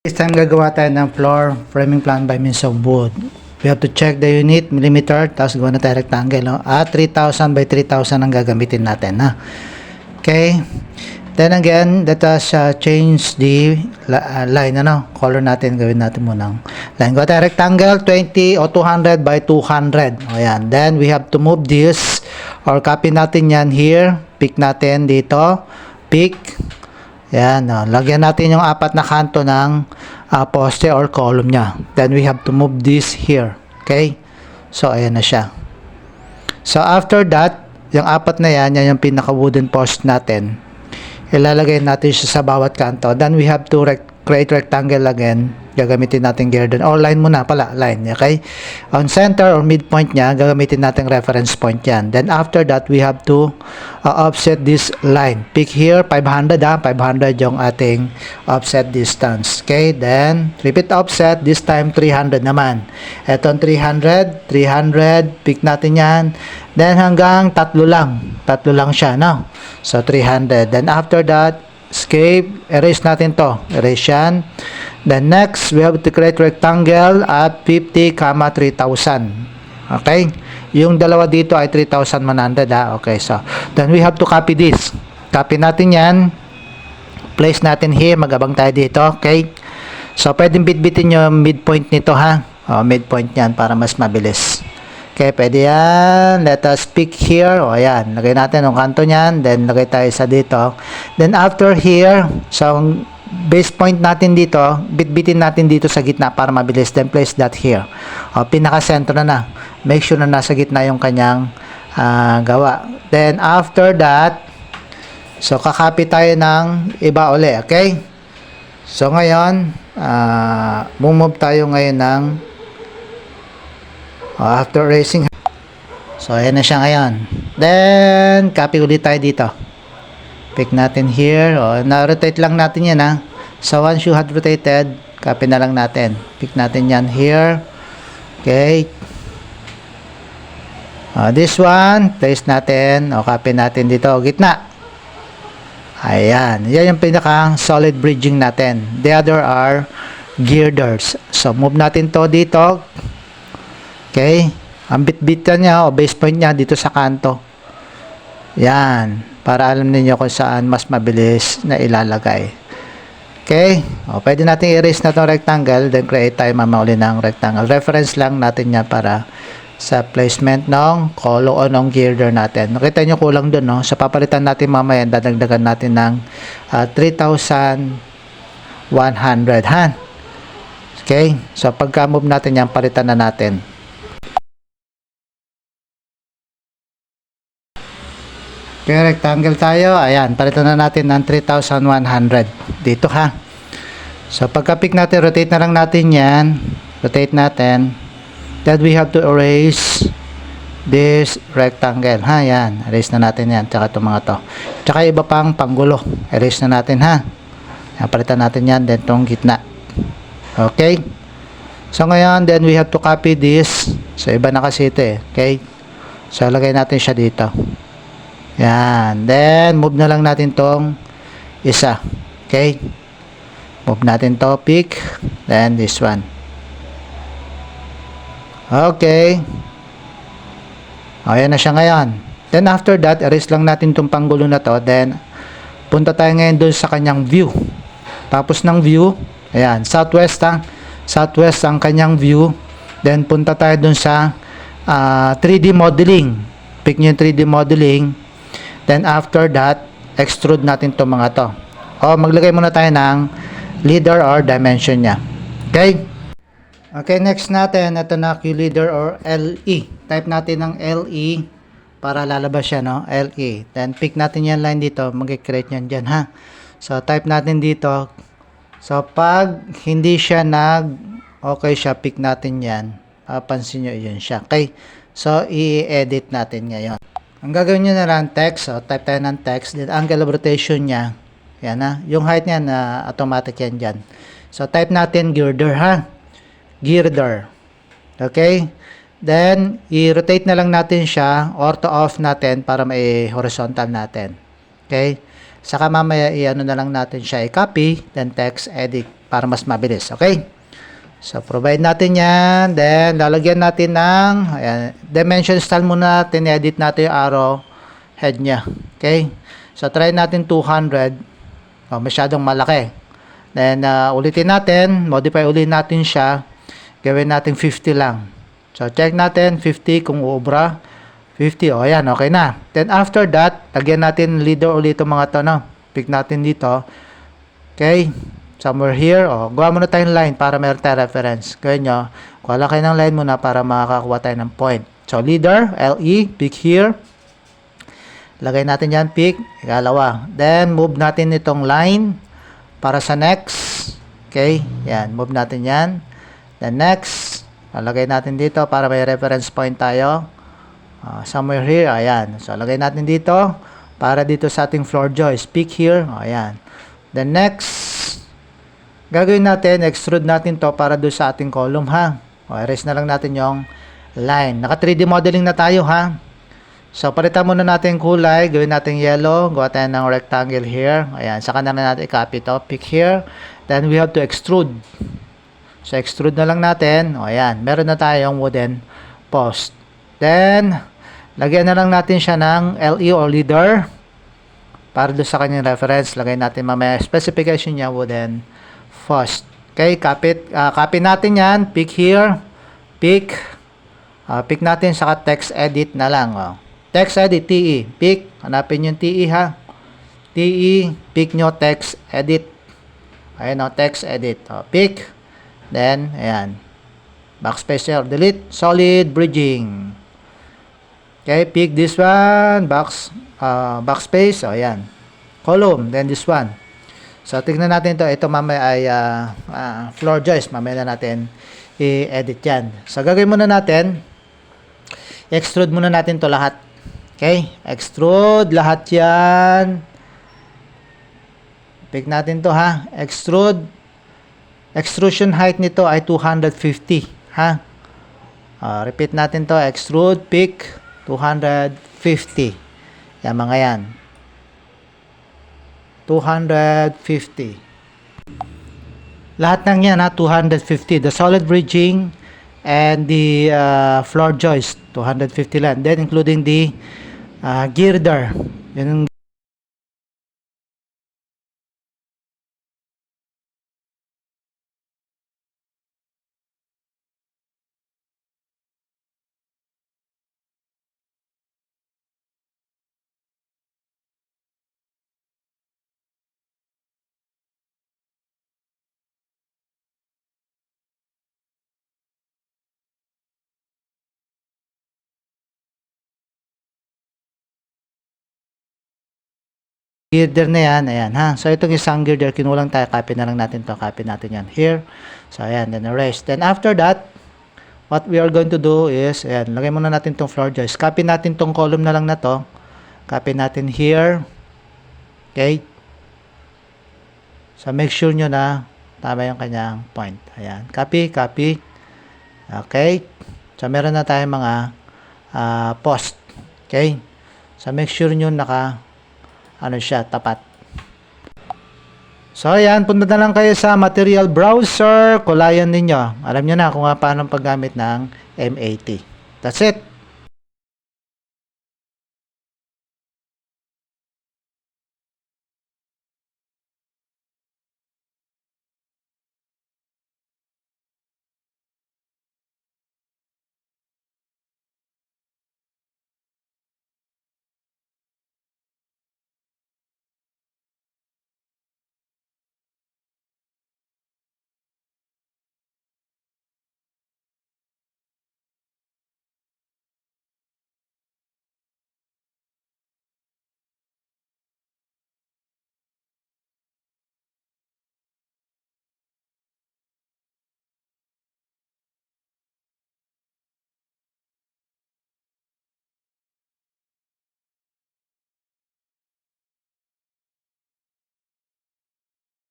This time gagawa tayo ng floor framing plan by means of wood. We have to check the unit, millimeter, tapos gawa na tayo rectangle. No? At 3,000 by 3,000 ang gagamitin natin. Ha? Okay. Then again, let us change the line. Color natin, gawin natin muna line. Gawa tayo rectangle, 20 o 200 by 200. Ayan. Then we have to move this or copy natin yan here. Pick natin dito. Pick. Yan, lagyan natin yung apat na kanto ng poste or column nya. Then we have to move this here. Okay? So, ayan na siya. So, after that, yung apat na yan yung pinaka wooden post natin. Ilalagay natin siya sa bawat kanto. Then we have to create rectangle again. Gagamitin natin girder. Or line muna pala, line. Okay? On center or midpoint nya, gagamitin natin reference point yan. Then after that, we have to offset this line. Pick here, 500 500 yung ating offset distance. Okay? Then, repeat offset. This time, 300 naman. Etong 300, 300. Pick natin yan. Then hanggang tatlo lang. Tatlo lang siya, no? So, 300. Then after that, escape. Erase natin to. Erase yan. Then next, we have to create rectangle at 50, 3,000. Okay? Yung dalawa dito ay 3,100. Okay, so then we have to copy this. Copy natin yan. Place natin here. Magabang tayo dito. Okay? So, pwedeng bitbitin yung midpoint nito, ha? Midpoint yan para mas mabilis. Okay, pwede yan. Let us pick here. Ayan. Lagay natin yung kanto niyan. Then, lagay tayo sa dito. Then, after here, so, base point natin dito, bitbitin natin dito sa gitna para mabilis. Then, place that here. Pinaka-center na. Make sure na nasa gitna yung kanyang gawa. Then, after that, so, kakopy tayo ng iba uli. Okay? So, ngayon, move tayo ngayon ng after erasing. So, ayan na siya ngayon. Then, copy ulit tayo dito. Pick natin here. Na-rotate lang natin yan, ha. So, once you have rotated, copy na lang natin. Pick natin yan here. Okay. This one, place natin. Copy natin dito. Gitna. Ayan. Yan yung pinaka solid bridging natin. The other are girders. So, move natin to dito. Okay? Ang bit-bitan niya o base point niya dito sa kanto. Yan. Para alam niyo kung saan mas mabilis na ilalagay. Okay? Pwede natin i-erase na itong rectangle. Then create tayo mamauli ng rectangle. Reference lang natin niya para sa placement ng column o ng girder natin. Nakita niyo kulang dun, no? So, papalitan natin mamaya. Dadagdagan natin ng 3,100. Ha? Okay? So, pagka-move natin yan, palitan na natin. Okay, rectangle tayo. Ayan, palitan na natin ng 3,100 dito, ha. So, pagka-pick natin, rotate na lang natin yan. Rotate natin. Then, we have to erase this rectangle, ha. Yan, erase na natin yan. Tsaka itong mga to. Tsaka iba pang panggulo. Erase na natin, ha. Ayan, palitan natin yan. Then, itong gitna. Okay. So, ngayon, then we have to copy this. So, iba na kasi ito, eh. Okay. So, lagay natin siya dito. Yan. Then, move na lang natin tong isa. Okay? Move natin to, pick. Then, this one. Okay. Ayan na siya ngayon. Then, after that, erase lang natin tong panggulo na to. Then, punta tayo ngayon dun sa kanyang view. Tapos ng view, ayan, southwest ang kanyang view. Then, punta tayo dun sa 3D modeling. Pick nyo yung 3D modeling. Then, after that, extrude natin itong mga to. Maglagay muna tayo ng leader or dimension niya. Okay? Okay, next natin, ito na Q-leader or LE. Type natin ng LE para lalabas siya, no? LE. Then, pick natin yan line dito. Mag-create yan dyan, ha? So, type natin dito. So, pag hindi siya okay siya, pick natin yan. Pansin nyo, yun siya. Okay? So, i-edit natin ngayon. Ang gagawin nyo na lang, text. So, type tayo ng text. Then, angle of rotation niya. Yan, ha. Yung height niya, automatic yan dyan. So, type natin girder, ha. Girder. Okay? Then, i-rotate na lang natin siya. Ortho off natin para may horizontal natin. Okay? Saka mamaya, i-ano na lang natin siya. I-copy. Then, text, edit. para mas mabilis. Okay? So, provide natin yan. Then, lalagyan natin ng ayan, dimension style muna natin. Edit natin yung arrow head niya. Okay? So, try natin 200. Oh, masyadong malaki. Then, ulitin natin. Modify ulit natin siya. Gawin natin 50 lang. So, check natin 50 kung uubra. 50. O, ayan. Okay na. Then, after that, lagyan natin leader ulit itong mga to, no? Pick natin dito. Okay? Somewhere here. O, gawa muna tayong line para meron tayong reference. Gawin nyo. Kuha lang kayo ng line muna para makakakuha tayo ng point. So, leader, LE, pick here. Lagay natin yan, pick. Ikalawa. Then, move natin itong line para sa next. Okay? Yan. Move natin yan. Then, next. Lagay natin dito para may reference point tayo. Somewhere here. Ayan. So, lagay natin dito para dito sa ating floor joist. Pick here. Ayan. Then, next. Gagawin natin, extrude natin to para doon sa ating column, ha? O, erase na lang natin yung line. Naka 3D modeling na tayo, ha? So, palitan muna natin yung kulay. Gawin natin yellow. Gawa tayo ng rectangle here. Ayan. Saka na natin i-copy to. Pick here. Then, we have to extrude. So, extrude na lang natin. O, ayan. Meron na tayong wooden post. Then, lagyan na lang natin siya ng LE or leader. Para doon sa kanyang reference. Lagay natin mamaya specification niya wooden post. Okay. Copy natin yan. Pick here. Pick. Pick natin. Saka text edit na lang. O. Text edit, TE. Pick. Hanapin yung TE, ha. TE. Pick nyo text edit. Ayan o, text edit. O, pick. Then, ayan. Backspace here. Delete. Solid bridging. Okay, pick this one. Backspace. O, ayan. Column. Then this one. So, tignan natin ito. Ito mamaya ay floor joist. Mamaya na natin i-edit yan. So, gagawin muna natin. Extrude muna natin to lahat. Okay? Extrude lahat yan. Pick natin to, ha. Extrude. Extrusion height nito ay 250. Ha? Repeat natin to. Extrude. Pick. 250. Yan mga yan. 250. Lahat ng yan, ha. 250. The solid bridging and the floor joist. 250 lang. Then including the girder. Yun. Girder na yan, ayan, ha. So, itong isang girder, kinulang tayo, copy na lang natin to, copy natin yan here. So, ayan, then erase. Then, after that, what we are going to do is, ayan, lagay muna natin tong floor joist. Copy natin tong column na lang na to. Copy natin here. Okay. So, make sure nyo na tama yung kanyang point. Ayan, copy, copy. Okay. So, meron na tayong mga post. Okay. So, make sure nyo siya, tapat. So, ayan, punta na lang kayo sa material browser, kulayan ninyo. Alam nyo na kung paano paggamit ng M80. That's it.